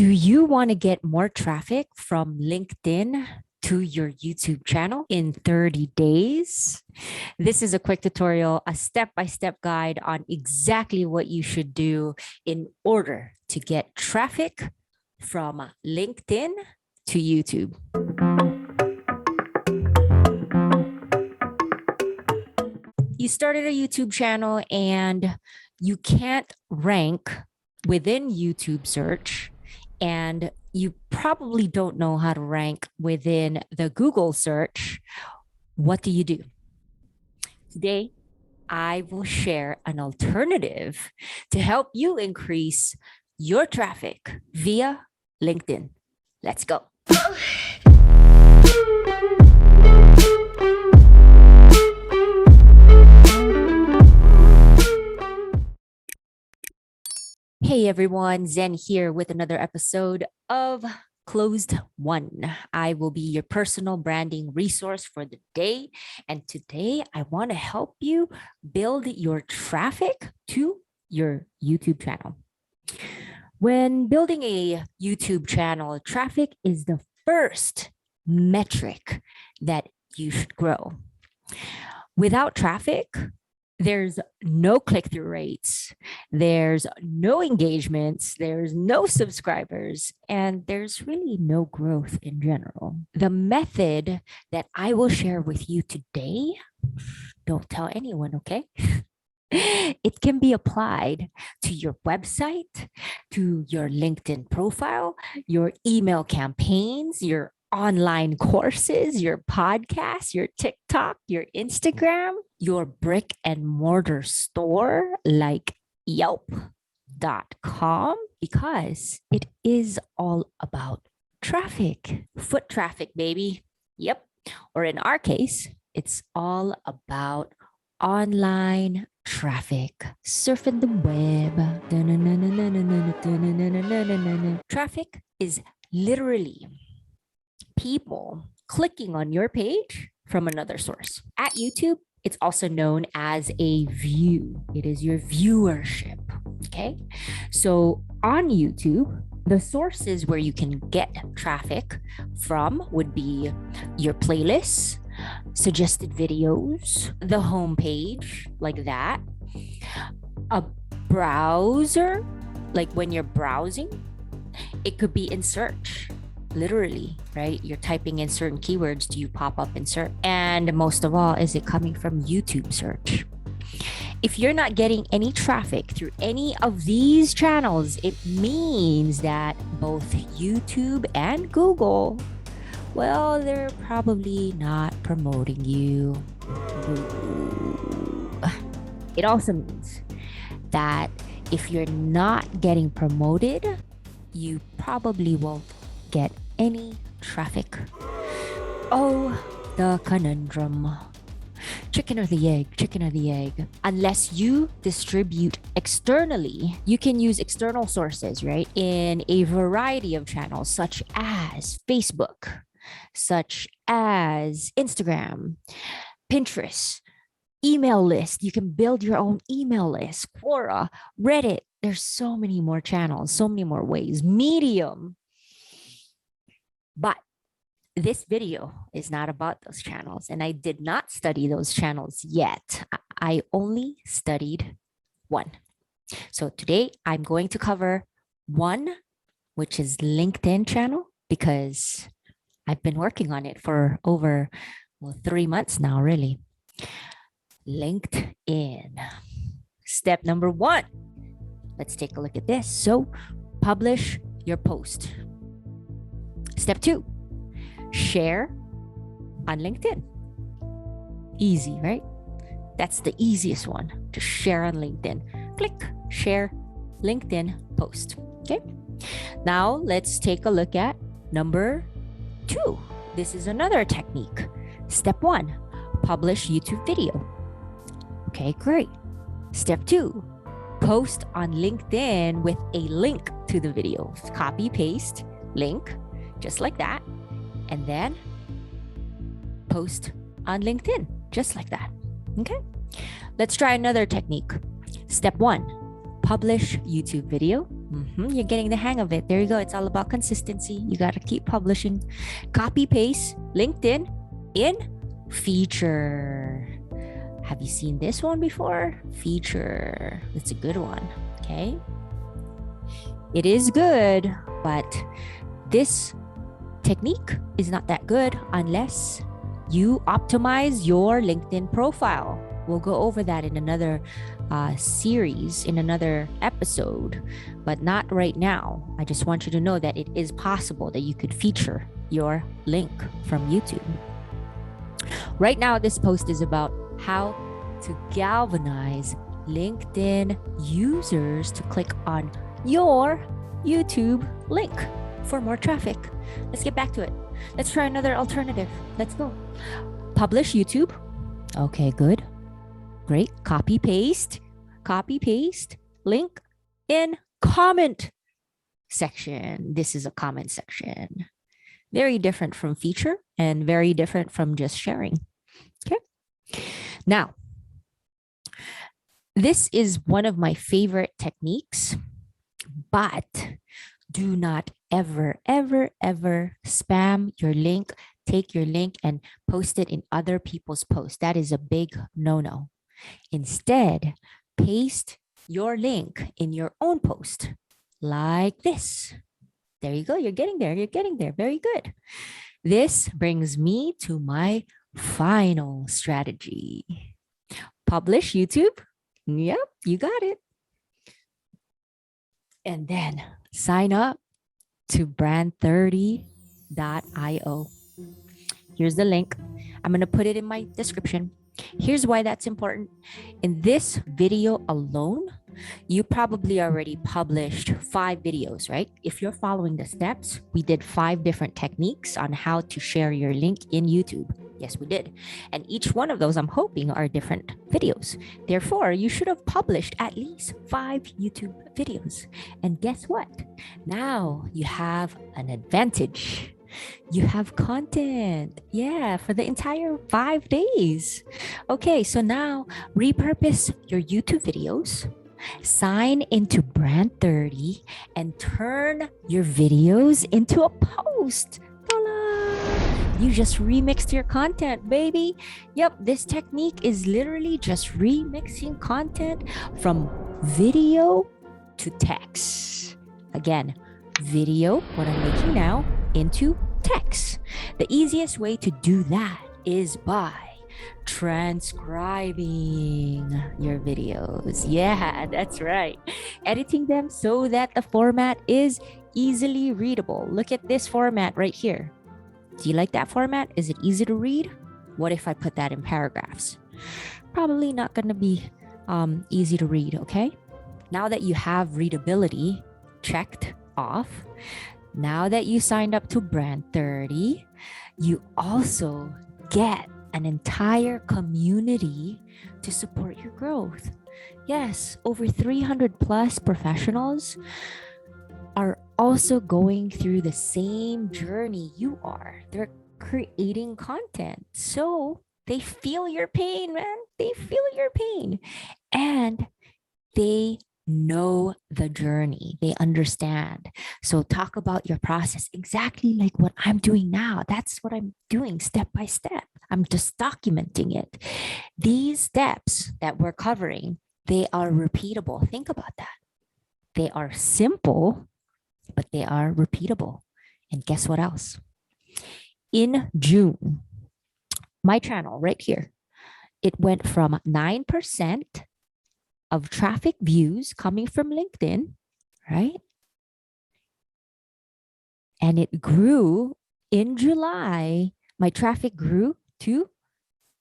Do you want to get more traffic from LinkedIn to your YouTube channel in 30 days? This is a quick tutorial, a step-by-step guide on exactly what you should do in order to get traffic from LinkedIn to YouTube. You started a YouTube channel and you can't rank within YouTube search, and you probably don't know how to rank within the Google search. What do you do? Today, I will share an alternative to help you increase your traffic via LinkedIn. Let's go. Hey everyone, Zen here with another episode of Closed One. I will be your personal branding resource for the day. And today I want to help you build your traffic to your YouTube channel. When building a YouTube channel, traffic is the first metric that you should grow. Without traffic, there's no click-through rates, there's no engagements, there's no subscribers, and there's really no growth in general. The method that I will share with you today, don't tell anyone, okay? It can be applied to your website, to your LinkedIn profile, your email campaigns, your online courses, your podcast, your TikTok, your Instagram, your brick and mortar store like Yelp.com, because it is all about traffic, foot traffic, baby. Yep. Or in our case, it's all about online traffic, surfing the web. Traffic is literally people clicking on your page from another source. At YouTube, it's also known as a view. It is your viewership, okay? So on YouTube, the sources where you can get traffic from would be your playlists, suggested videos, the homepage, like that, a browser, like when you're browsing, it could be in search. Literally, right? You're typing in certain keywords, do you pop up in search? And most of all, is it coming from YouTube search? If you're not getting any traffic through any of these channels, it means that both YouTube and Google, well, they're probably not promoting you. It also means that if you're not getting promoted, you probably won't get any traffic. Oh, the conundrum. Chicken or the egg, chicken or the egg. Unless you distribute externally, you can use external sources, right? In a variety of channels, such as Facebook, such as Instagram, Pinterest, email list. You can build your own email list, Quora, Reddit. There's so many more channels, so many more ways. Medium. But this video is not about those channels, and I did not study those channels yet. I only studied one. So today I'm going to cover one, which is LinkedIn channel, because I've been working on it for over 3 months now, really. LinkedIn. Step number 1. Let's take a look at this. So publish your post. Step 2, share on LinkedIn. Easy, right? That's the easiest one, to share on LinkedIn. Click share LinkedIn post. Okay. Now let's take a look at number 2. This is another technique. Step 1, publish YouTube video. Okay, great. Step 2, post on LinkedIn with a link to the video. Copy, paste, link, just like that, and then post on LinkedIn, just like that. Okay, let's try another technique. Step 1, publish YouTube video, You're getting the hang of it. There you go. It's all about consistency. You got to keep publishing. Copy paste LinkedIn in feature. Have you seen this one before? Feature. It's a good one. Okay. It is good, but this technique is not that good unless you optimize your LinkedIn profile. We'll go over that in another series, in another episode, but not right now. I just want you to know that it is possible that you could feature your link from YouTube. Right now, this post is about how to galvanize LinkedIn users to click on your YouTube link for more traffic. Let's get back to it. Let's try another alternative. Let's go. Publish YouTube. Okay, good. Great. Copy paste link in comment section. This is a comment section. Very different from feature and very different from just sharing. Okay. Now, this is one of my favorite techniques, but do not ever spam your link, take your link and post it in other people's posts. That is a big no-no. Instead, paste your link in your own post like this. There you go. You're getting there. You're getting there. Very good. This brings me to my final strategy. Publish YouTube. Yep, you got it. And then sign up to brand30.io. Here's the link. I'm going to put it in my description. Here's why that's important. In this video alone, you probably already published 5 videos, right? If you're following the steps, we did 5 different techniques on how to share your link in YouTube. Yes, we did. And each one of those, I'm hoping, are different videos. Therefore, you should have published at least 5 YouTube videos. And guess what? Now you have an advantage. You have content, yeah, for the entire 5 days. Okay, so now repurpose your YouTube videos, sign into Brand30, and turn your videos into a post. Ta-da! You just remixed your content, baby. Yep, this technique is literally just remixing content from video to text. Again, video, what I'm making now, into text. The easiest way to do that is by transcribing your videos. Yeah, that's right. Editing them so that the format is easily readable. Look at this format right here. Do you like that format? Is it easy to read? What if I put that in paragraphs? Probably not going to be easy to read, okay? Now that you have readability checked off, now that you signed up to Brand30, you also get an entire community to support your growth. Yes, over 300 plus professionals are also going through the same journey you are. They're creating content. So they feel your pain, man. They feel your pain. And they know the journey. They understand. So talk about your process exactly like what I'm doing now. That's what I'm doing step by step. I'm just documenting it. These steps that we're covering, they are repeatable. Think about that. They are simple, but they are repeatable. And guess what else? In June, my channel right here, it went from 9% of traffic views coming from LinkedIn, right? And it grew in July. My traffic grew to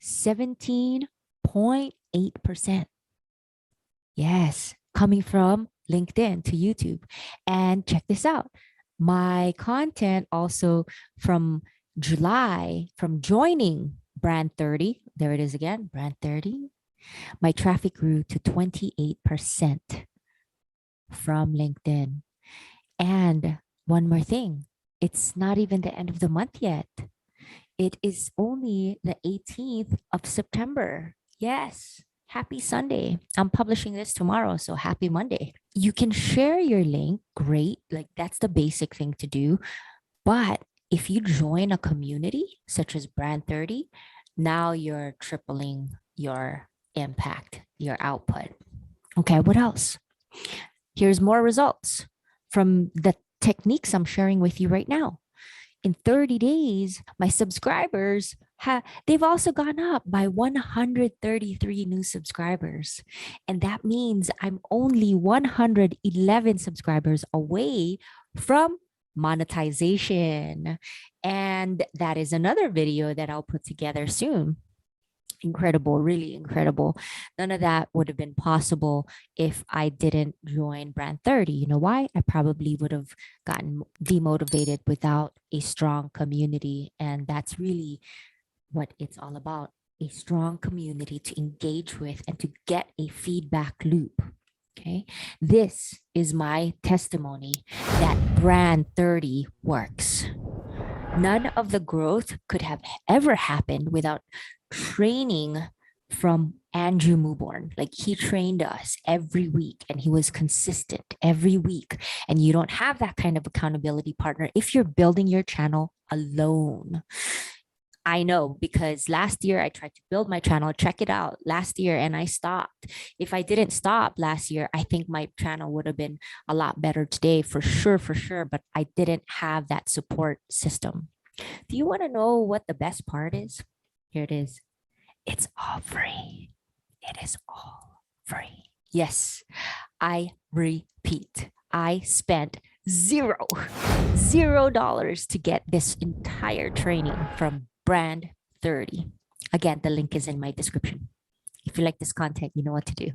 17.8%. Yes, coming from LinkedIn to YouTube. And check this out. My content also from July, from joining Brand30, there it is again, Brand30, my traffic grew to 28% from LinkedIn. And one more thing, it's not even the end of the month yet. It is only the 18th of September. Yes, Happy Sunday. I'm publishing this tomorrow, so happy Monday. You can share your link, great. Like that's the basic thing to do. But if you join a community such as Brand 30, now you're tripling your impact, your output. Okay, what else? Here's more results from the techniques I'm sharing with you right now. In 30 days, my subscribers they've also gone up by 133 new subscribers. And that means I'm only 111 subscribers away from monetization. And that is another video that I'll put together soon. Incredible, really incredible. None of that would have been possible if I didn't join Brand 30. You know why? I probably would have gotten demotivated without a strong community. And that's really what it's all about, a strong community to engage with and to get a feedback loop. Okay. This is my testimony that Brand 30 works. None of the growth could have ever happened without training from Andrew Muborn. Like he trained us every week and he was consistent every week. And you don't have that kind of accountability partner if you're building your channel alone. I know because last year I tried to build my channel, check it out last year, and I stopped. If I didn't stop last year, I think my channel would have been a lot better today for sure, but I didn't have that support system. Do you want to know what the best part is? Here it is. It's all free. It is all free. Yes, I repeat, I spent $0 to get this entire training from Brand 30. Again, the link is in my description. If you like this content, you know what to do.